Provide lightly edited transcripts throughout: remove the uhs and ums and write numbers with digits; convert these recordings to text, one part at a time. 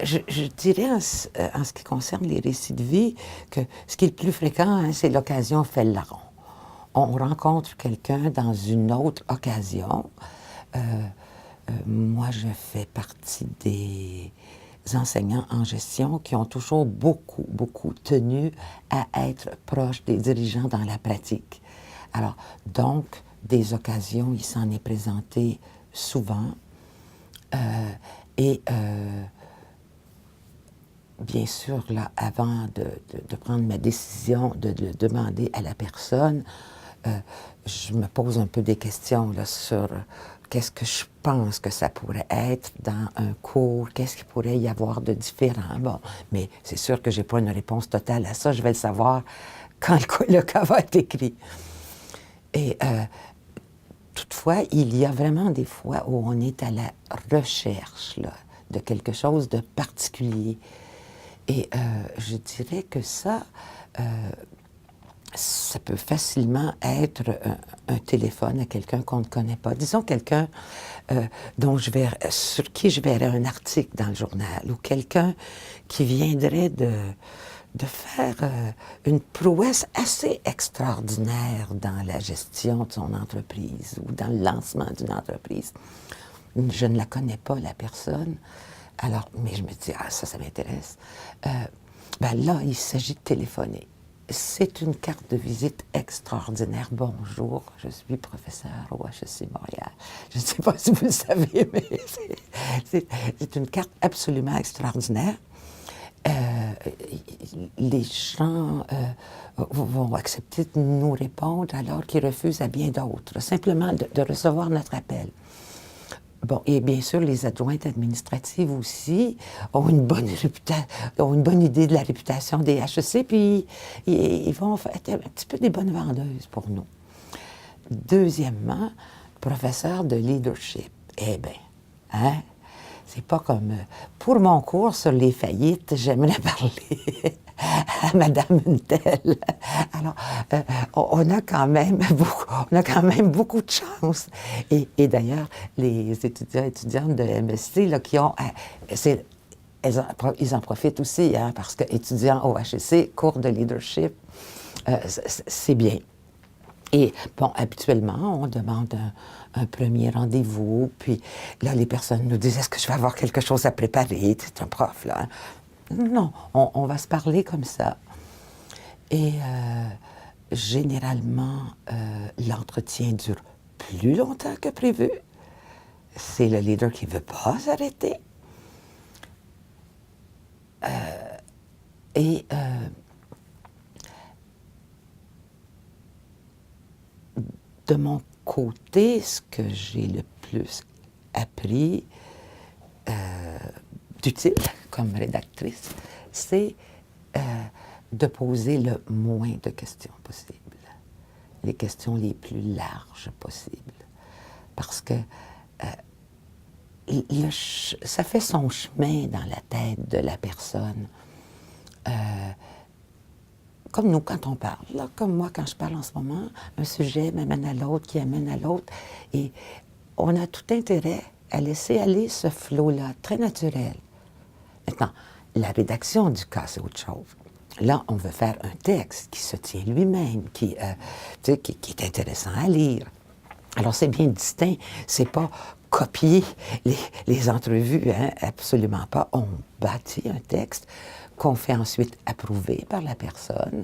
je dirais en ce qui concerne les récits de vie que ce qui est le plus fréquent, hein, c'est l'occasion fait le larron. On rencontre quelqu'un dans une autre occasion. Moi, je fais partie des enseignants en gestion qui ont toujours beaucoup, beaucoup tenu à être proches des dirigeants dans la pratique. Alors, donc, des occasions, il s'en est présenté souvent. Bien sûr, là, avant de prendre ma décision, de demander à la personne, je me pose un peu des questions là, sur qu'est-ce que je pense que ça pourrait être dans un cours, qu'est-ce qu'il pourrait y avoir de différent. Bon, mais c'est sûr que je n'ai pas une réponse totale à ça, je vais le savoir quand le cas va être écrit. Et toutefois, il y a vraiment des fois où on est à la recherche là, de quelque chose de particulier. Et je dirais que ça peut facilement être un téléphone à quelqu'un qu'on ne connaît pas. Disons quelqu'un sur qui je verrais un article dans le journal ou quelqu'un qui viendrait de faire une prouesse assez extraordinaire dans la gestion de son entreprise ou dans le lancement d'une entreprise. Je ne la connais pas, la personne. Alors, mais je me dis, ça m'intéresse. Là, il s'agit de téléphoner. C'est une carte de visite extraordinaire. Bonjour, je suis professeur au HEC Montréal. Je ne sais pas si vous le savez, mais c'est une carte absolument extraordinaire. Les gens vont accepter de nous répondre alors qu'ils refusent à bien d'autres, simplement de recevoir notre appel. Bon, et bien sûr, les adjointes administratives aussi ont une bonne idée de la réputation des HEC, puis ils vont être un petit peu des bonnes vendeuses pour nous. Deuxièmement, professeur de leadership. Eh bien, hein? C'est pas comme... Pour mon cours sur les faillites, j'aimerais parler à Madame Untel. Alors, on a quand même beaucoup de chance. Et d'ailleurs, les étudiantes de MSC là, qui ont... ils en profitent aussi, hein, parce que étudiants au HEC, cours de leadership, c'est bien. Et bon, habituellement, on demande un premier rendez-vous, puis là, les personnes nous disent « Est-ce que je vais avoir quelque chose à préparer? » C'est un prof, là. Non, on va se parler comme ça. Et généralement, l'entretien dure plus longtemps que prévu. C'est le leader qui ne veut pas s'arrêter. De mon côté, ce que j'ai le plus appris d'utile comme rédactrice, c'est de poser le moins de questions possible, les questions les plus larges possibles. Parce que ça fait son chemin dans la tête de la personne. Comme nous, quand on parle, là, comme moi, quand je parle en ce moment, un sujet m'amène à l'autre, qui amène à l'autre, et on a tout intérêt à laisser aller ce flot-là, très naturel. Maintenant, la rédaction du cas, c'est autre chose. Là, on veut faire un texte qui se tient lui-même, qui est intéressant à lire. Alors, c'est bien distinct. C'est pas copier les entrevues, hein, absolument pas. On bâtit un texte qu'on fait ensuite approuver par la personne,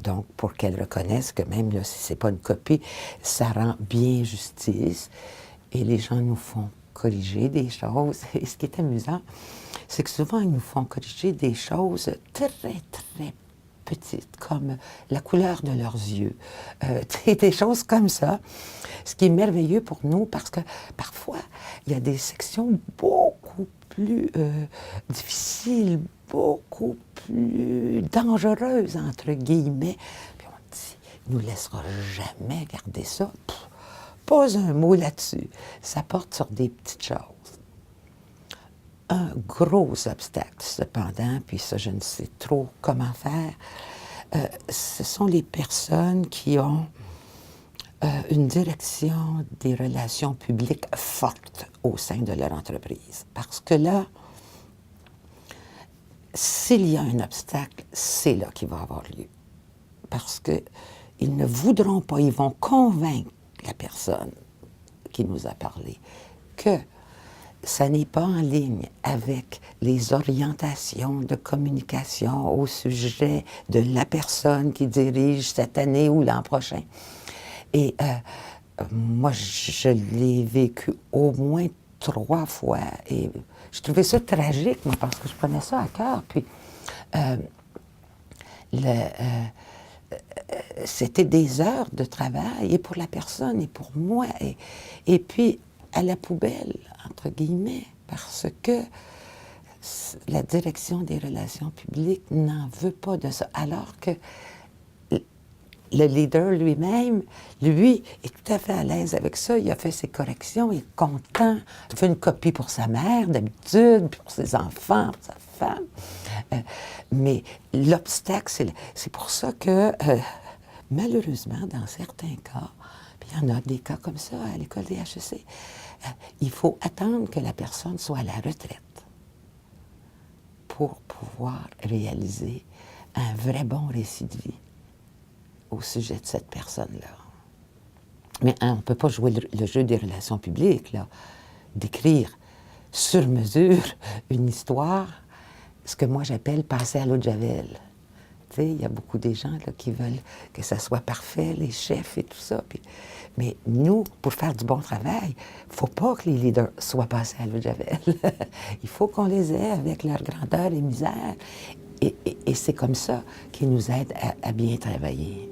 donc pour qu'elle reconnaisse que même là, si ce n'est pas une copie, ça rend bien justice. Et les gens nous font corriger des choses. Et ce qui est amusant, c'est que souvent, ils nous font corriger des choses très, très petites, comme la couleur de leurs yeux, des choses comme ça. Ce qui est merveilleux pour nous, parce que parfois, il y a des sections beaucoup plus difficiles, beaucoup plus dangereuses, entre guillemets. Puis on dit, il ne nous laissera jamais garder ça. Pas un mot là-dessus. Ça porte sur des petites choses. Un gros obstacle, cependant, puis ça, je ne sais trop comment faire, ce sont les personnes qui ont une direction des relations publiques forte au sein de leur entreprise. Parce que là, s'il y a un obstacle, c'est là qu'il va avoir lieu. Parce qu'ils ne voudront pas, ils vont convaincre la personne qui nous a parlé que ça n'est pas en ligne avec les orientations de communication au sujet de la personne qui dirige cette année ou l'an prochain. Et moi, je l'ai vécu au moins 3 fois. Et je trouvais ça tragique, moi, parce que je prenais ça à cœur. Puis, c'était des heures de travail, et pour la personne, et pour moi. Et puis, à la poubelle, entre guillemets, parce que la direction des relations publiques n'en veut pas de ça. Alors que le leader lui-même, lui, est tout à fait à l'aise avec ça. Il a fait ses corrections, il est content. Il fait une copie pour sa mère, d'habitude, puis pour ses enfants, pour sa femme. Mais l'obstacle, c'est pour ça que, malheureusement, dans certains cas, puis il y en a des cas comme ça à l'école des HEC, il faut attendre que la personne soit à la retraite pour pouvoir réaliser un vrai bon récit de vie au sujet de cette personne-là. Mais on ne peut pas jouer le jeu des relations publiques, là, d'écrire sur mesure une histoire, ce que moi j'appelle passer à l'eau de Javel. Tu sais, il y a beaucoup de gens là, qui veulent que ça soit parfait, les chefs et tout ça. Mais nous, pour faire du bon travail, il ne faut pas que les leaders soient passés à l'eau de Javel. Il faut qu'on les ait avec leur grandeur et misère. Et c'est comme ça qu'ils nous aident à bien travailler.